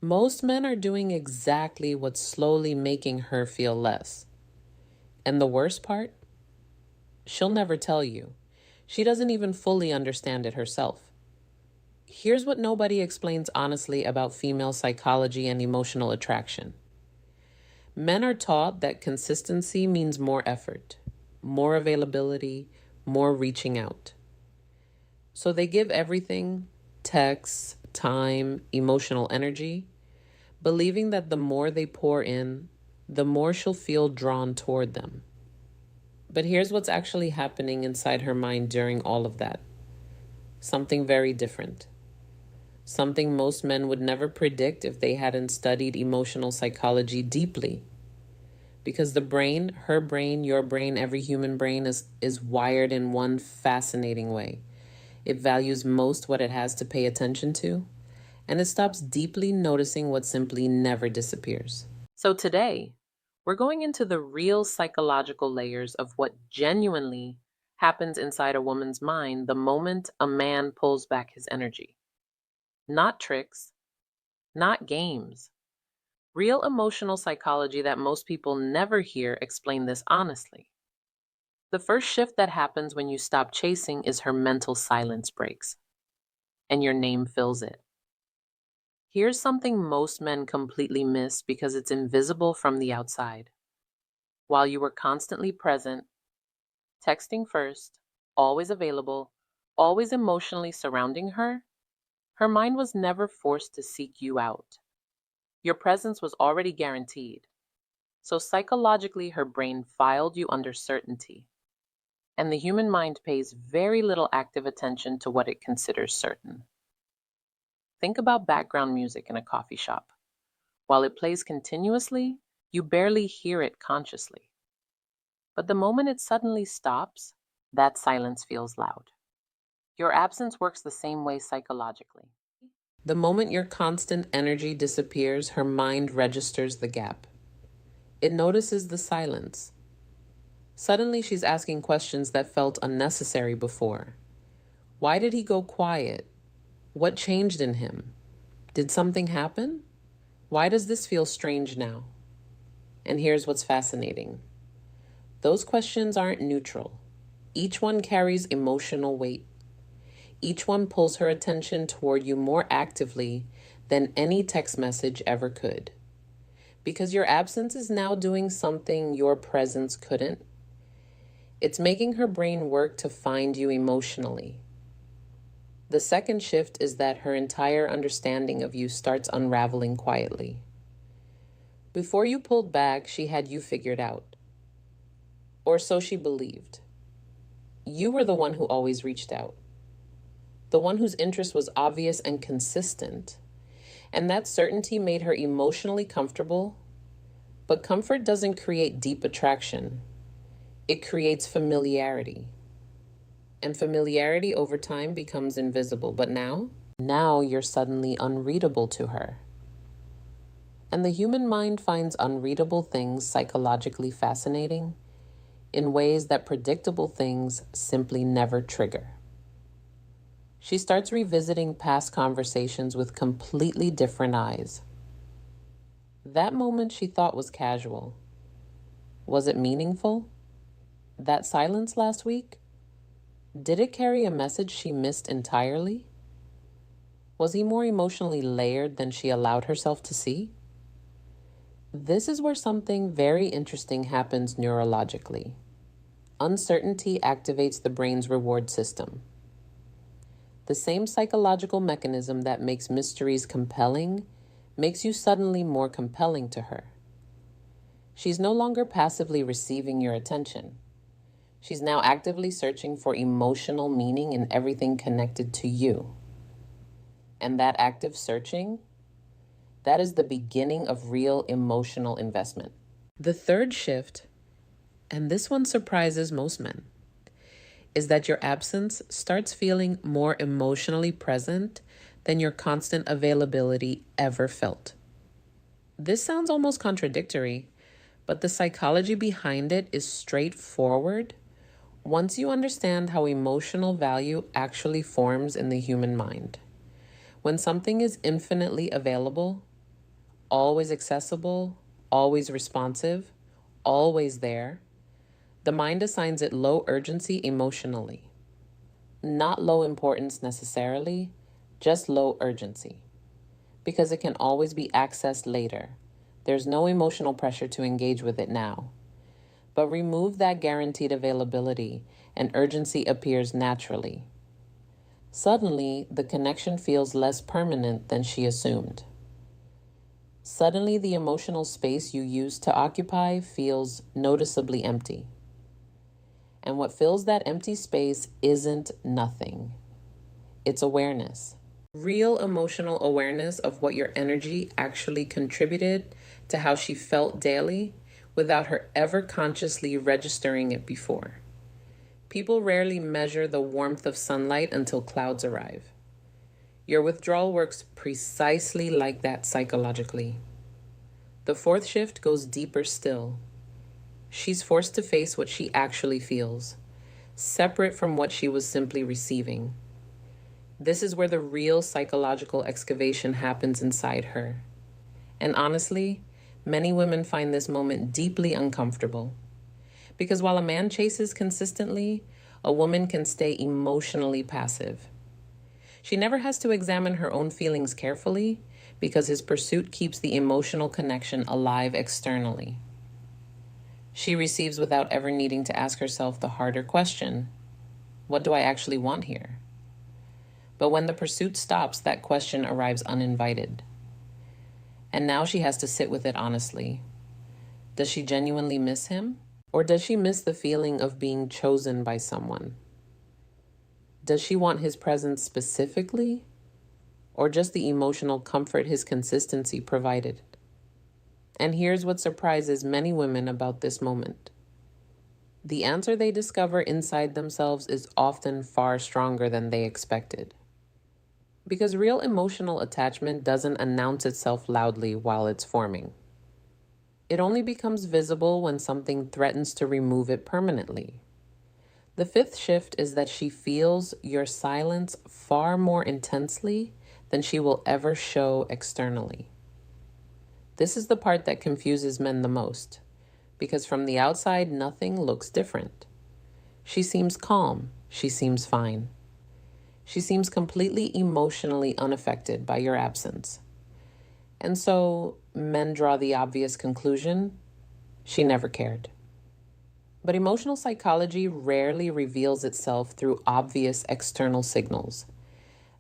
Most men are doing exactly what's slowly making her feel less. And the worst part? She'll never tell you. She doesn't even fully understand it herself. Here's what nobody explains honestly about female psychology and emotional attraction. Men are taught that consistency means more effort, more availability, more reaching out. So they give everything, texts, time, emotional energy, believing that the more they pour in, the more she'll feel drawn toward them. But here's what's actually happening inside her mind during all of that. Something very different. Something most men would never predict if they hadn't studied emotional psychology deeply. Because the brain, her brain, your brain, every human brain is wired in one fascinating way. It values most what it has to pay attention to, and it stops deeply noticing what simply never disappears. So today, we're going into the real psychological layers of what genuinely happens inside a woman's mind the moment a man pulls back his energy. Not tricks, not games. Real emotional psychology that most people never hear explain this honestly. The first shift that happens when you stop chasing is her mental silence breaks, and your name fills it. Here's something most men completely miss because it's invisible from the outside. While you were constantly present, texting first, always available, always emotionally surrounding her, her mind was never forced to seek you out. Your presence was already guaranteed. So psychologically, her brain filed you under certainty. And the human mind pays very little active attention to what it considers certain. Think about background music in a coffee shop. While it plays continuously, you barely hear it consciously. But the moment it suddenly stops, that silence feels loud. Your absence works the same way psychologically. The moment your constant energy disappears, her mind registers the gap. It notices the silence. Suddenly, she's asking questions that felt unnecessary before. Why did he go quiet? What changed in him? Did something happen? Why does this feel strange now? And here's what's fascinating. Those questions aren't neutral. Each one carries emotional weight. Each one pulls her attention toward you more actively than any text message ever could. Because your absence is now doing something your presence couldn't. It's making her brain work to find you emotionally. The second shift is that her entire understanding of you starts unraveling quietly. Before you pulled back, she had you figured out. Or so she believed. You were the one who always reached out. The one whose interest was obvious and consistent. And that certainty made her emotionally comfortable. But comfort doesn't create deep attraction. It creates familiarity. And familiarity over time becomes invisible. But now you're suddenly unreadable to her. And the human mind finds unreadable things psychologically fascinating in ways that predictable things simply never trigger. She starts revisiting past conversations with completely different eyes. That moment she thought was casual. Was it meaningful? That silence last week? Did it carry a message she missed entirely? Was he more emotionally layered than she allowed herself to see? This is where something very interesting happens neurologically. Uncertainty activates the brain's reward system. The same psychological mechanism that makes mysteries compelling makes you suddenly more compelling to her. She's no longer passively receiving your attention. She's now actively searching for emotional meaning in everything connected to you. And that active searching, that is the beginning of real emotional investment. The third shift, and this one surprises most men, is that your absence starts feeling more emotionally present than your constant availability ever felt. This sounds almost contradictory, but the psychology behind it is straightforward once you understand how emotional value actually forms in the human mind. When something is infinitely available, always accessible, always responsive, always there, the mind assigns it low urgency emotionally. Not low importance necessarily, just low urgency. Because it can always be accessed later. There's no emotional pressure to engage with it now. But remove that guaranteed availability, and urgency appears naturally. Suddenly, the connection feels less permanent than she assumed. Suddenly, the emotional space you used to occupy feels noticeably empty. And what fills that empty space isn't nothing. It's awareness. Real emotional awareness of what your energy actually contributed to how she felt daily without her ever consciously registering it before. People rarely measure the warmth of sunlight until clouds arrive. Your withdrawal works precisely like that psychologically. The fourth shift goes deeper still. She's forced to face what she actually feels, separate from what she was simply receiving. This is where the real psychological excavation happens inside her. And honestly, many women find this moment deeply uncomfortable. Because while a man chases consistently, a woman can stay emotionally passive. She never has to examine her own feelings carefully because his pursuit keeps the emotional connection alive externally. She receives without ever needing to ask herself the harder question, what do I actually want here? But when the pursuit stops, that question arrives uninvited. And now she has to sit with it honestly. Does she genuinely miss him? Or does she miss the feeling of being chosen by someone? Does she want his presence specifically? Or just the emotional comfort his consistency provided? And here's what surprises many women about this moment. The answer they discover inside themselves is often far stronger than they expected. Because real emotional attachment doesn't announce itself loudly while it's forming. It only becomes visible when something threatens to remove it permanently. The fifth shift is that she feels your silence far more intensely than she will ever show externally. This is the part that confuses men the most, because from the outside, nothing looks different. She seems calm. She seems fine. She seems completely emotionally unaffected by your absence. And so men draw the obvious conclusion, she never cared. But emotional psychology rarely reveals itself through obvious external signals,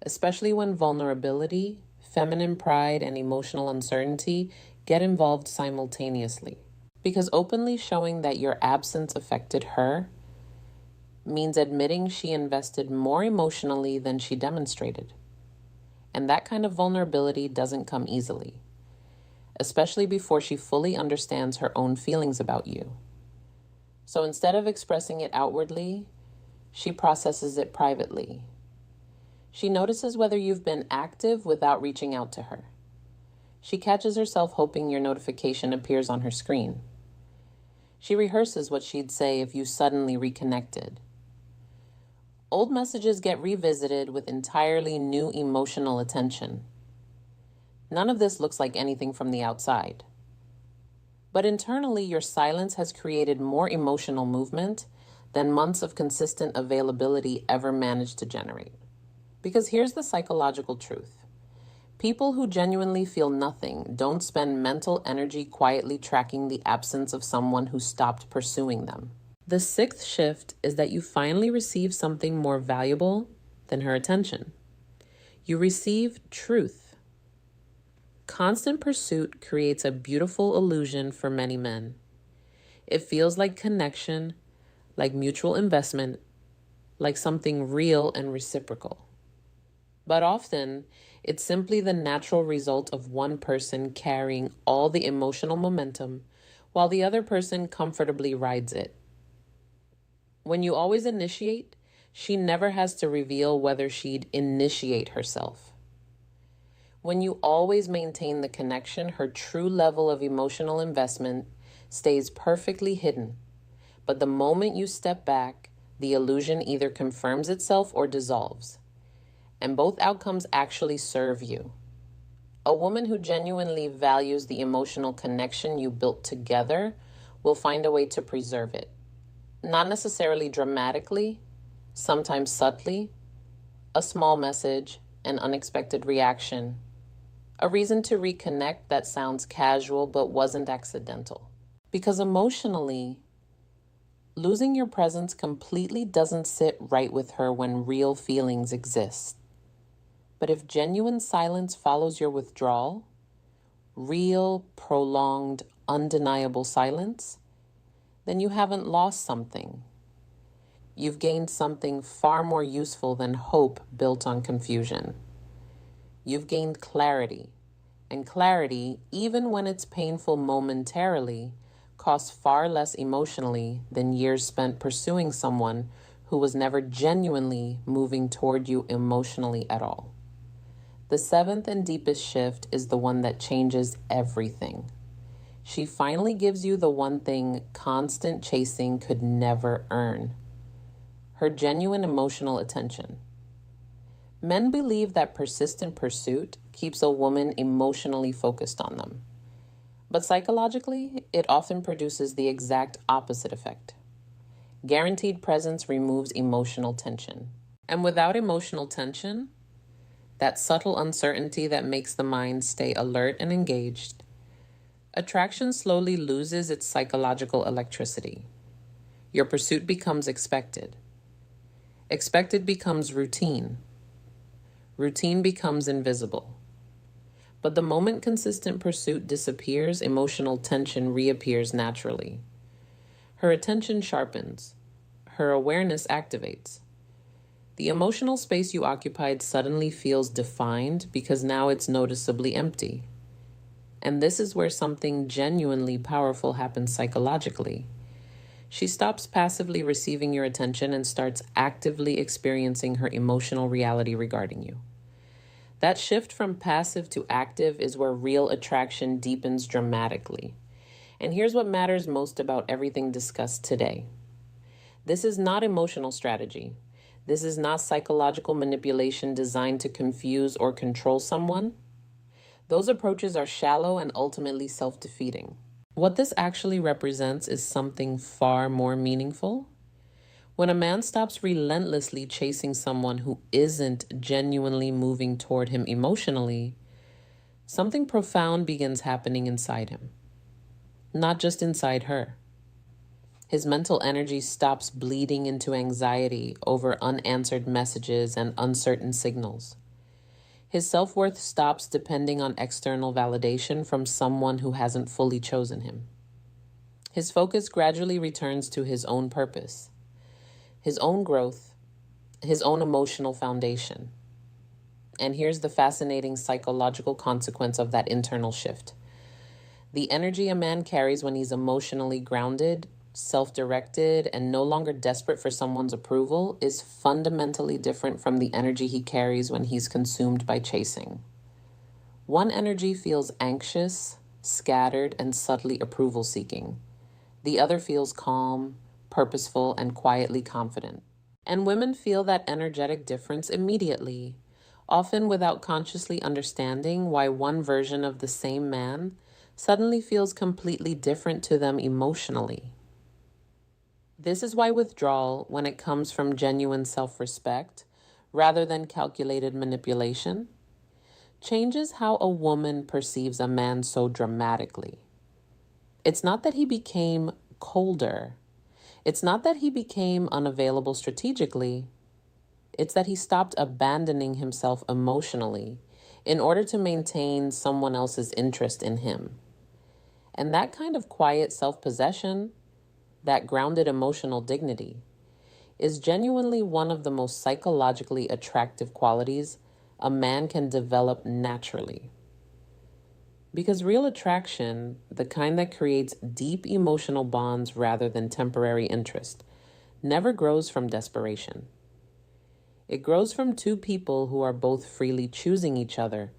especially when vulnerability, feminine pride, and emotional uncertainty get involved simultaneously. Because openly showing that your absence affected her means admitting she invested more emotionally than she demonstrated. And that kind of vulnerability doesn't come easily, especially before she fully understands her own feelings about you. So instead of expressing it outwardly, she processes it privately. She notices whether you've been active without reaching out to her. She catches herself hoping your notification appears on her screen. She rehearses what she'd say if you suddenly reconnected. Old messages get revisited with entirely new emotional attention. None of this looks like anything from the outside. But internally, your silence has created more emotional movement than months of consistent availability ever managed to generate. Because here's the psychological truth. People who genuinely feel nothing don't spend mental energy quietly tracking the absence of someone who stopped pursuing them. The sixth shift is that you finally receive something more valuable than her attention. You receive truth. Constant pursuit creates a beautiful illusion for many men. It feels like connection, like mutual investment, like something real and reciprocal. But often, it's simply the natural result of one person carrying all the emotional momentum while the other person comfortably rides it. When you always initiate, she never has to reveal whether she'd initiate herself. When you always maintain the connection, her true level of emotional investment stays perfectly hidden. But the moment you step back, the illusion either confirms itself or dissolves. And both outcomes actually serve you. A woman who genuinely values the emotional connection you built together will find a way to preserve it. Not necessarily dramatically, sometimes subtly, a small message, an unexpected reaction, a reason to reconnect that sounds casual but wasn't accidental. Because emotionally, losing your presence completely doesn't sit right with her when real feelings exist. But if genuine silence follows your withdrawal, real, prolonged, undeniable silence, then you haven't lost something. You've gained something far more useful than hope built on confusion. You've gained clarity, and clarity, even when it's painful momentarily, costs far less emotionally than years spent pursuing someone who was never genuinely moving toward you emotionally at all. The seventh and deepest shift is the one that changes everything. She finally gives you the one thing constant chasing could never earn: her genuine emotional attention. Men believe that persistent pursuit keeps a woman emotionally focused on them. But psychologically, it often produces the exact opposite effect. Guaranteed presence removes emotional tension. And without emotional tension, that subtle uncertainty that makes the mind stay alert and engaged, attraction slowly loses its psychological electricity. Your pursuit becomes expected. Expected becomes routine. Routine becomes invisible. But the moment consistent pursuit disappears, emotional tension reappears naturally. Her attention sharpens. Her awareness activates. The emotional space you occupied suddenly feels defined because now it's noticeably empty. And this is where something genuinely powerful happens psychologically. She stops passively receiving your attention and starts actively experiencing her emotional reality regarding you. That shift from passive to active is where real attraction deepens dramatically. And here's what matters most about everything discussed today. This is not emotional strategy. This is not psychological manipulation designed to confuse or control someone. Those approaches are shallow and ultimately self-defeating. What this actually represents is something far more meaningful. When a man stops relentlessly chasing someone who isn't genuinely moving toward him emotionally, something profound begins happening inside him, not just inside her. His mental energy stops bleeding into anxiety over unanswered messages and uncertain signals. His self-worth stops depending on external validation from someone who hasn't fully chosen him. His focus gradually returns to his own purpose, his own growth, his own emotional foundation. And here's the fascinating psychological consequence of that internal shift. The energy a man carries when he's emotionally grounded, self-directed, and no longer desperate for someone's approval is fundamentally different from the energy he carries when he's consumed by chasing. One energy feels anxious, scattered, and subtly approval-seeking. The other feels calm, purposeful, and quietly confident. And women feel that energetic difference immediately, often without consciously understanding why one version of the same man suddenly feels completely different to them emotionally. This is why withdrawal, when it comes from genuine self-respect, rather than calculated manipulation, changes how a woman perceives a man so dramatically. It's not that he became colder. It's not that he became unavailable strategically. It's that he stopped abandoning himself emotionally in order to maintain someone else's interest in him. And that kind of quiet self-possession, that grounded emotional dignity, is genuinely one of the most psychologically attractive qualities a man can develop naturally. Because real attraction, the kind that creates deep emotional bonds rather than temporary interest, never grows from desperation. It grows from two people who are both freely choosing each other,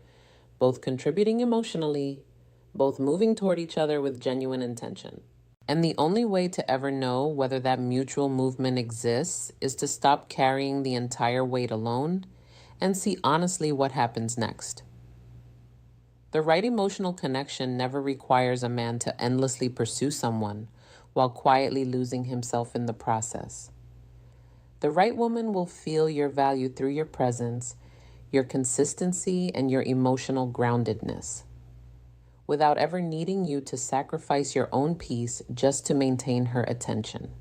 both contributing emotionally, both moving toward each other with genuine intention. And the only way to ever know whether that mutual movement exists is to stop carrying the entire weight alone and see honestly what happens next. The right emotional connection never requires a man to endlessly pursue someone while quietly losing himself in the process. The right woman will feel your value through your presence, your consistency, and your emotional groundedness, without ever needing you to sacrifice your own peace just to maintain her attention.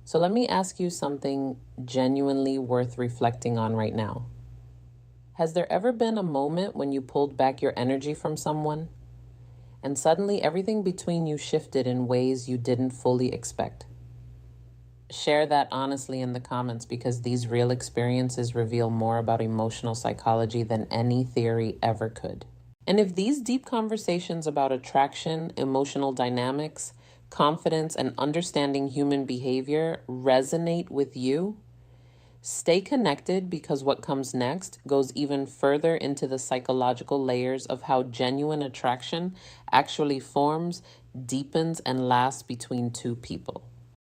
So let me ask you something genuinely worth reflecting on right now. Has there ever been a moment when you pulled back your energy from someone and suddenly everything between you shifted in ways you didn't fully expect? Share that honestly in the comments, because these real experiences reveal more about emotional psychology than any theory ever could. And if these deep conversations about attraction, emotional dynamics, confidence, and understanding human behavior resonate with you, stay connected, because what comes next goes even further into the psychological layers of how genuine attraction actually forms, deepens, and lasts between two people.